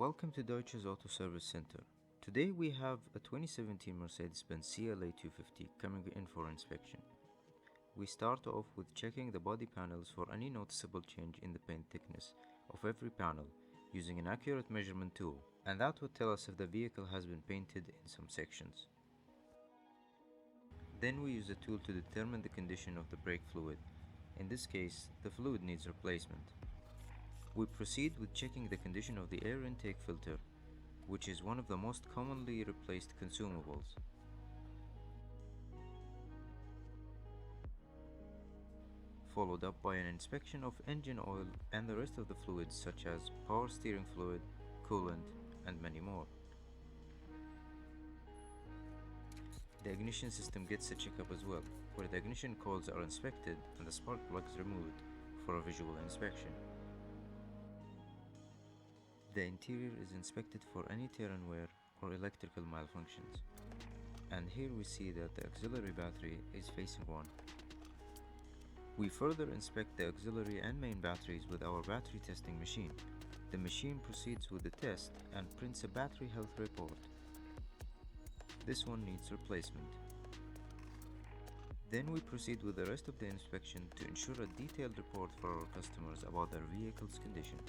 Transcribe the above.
Welcome to Deutsches Autoservicecenter. Today we have a 2017 Mercedes-Benz CLA250 coming in for inspection. We start off with checking the body panels for any noticeable change in the paint thickness of every panel using an accurate measurement tool, and that would tell us if the vehicle has been painted in some sections. Then we use a tool to determine the condition of the brake fluid. In this case, the fluid needs replacement. We proceed with checking the condition of the air intake filter, which is one of the most commonly replaced consumables. Followed up by an inspection of engine oil and the rest of the fluids such as power steering fluid, coolant, and many more. The ignition system gets a checkup as well, where the ignition coils are inspected and the spark plugs removed for a visual inspection. The interior is inspected for any tear and wear or electrical malfunctions. And here we see that the auxiliary battery is facing one. We further inspect the auxiliary and main batteries with our battery testing machine. The machine proceeds with the test and prints a battery health report. This one needs replacement. Then we proceed with the rest of the inspection to ensure a detailed report for our customers about their vehicle's condition.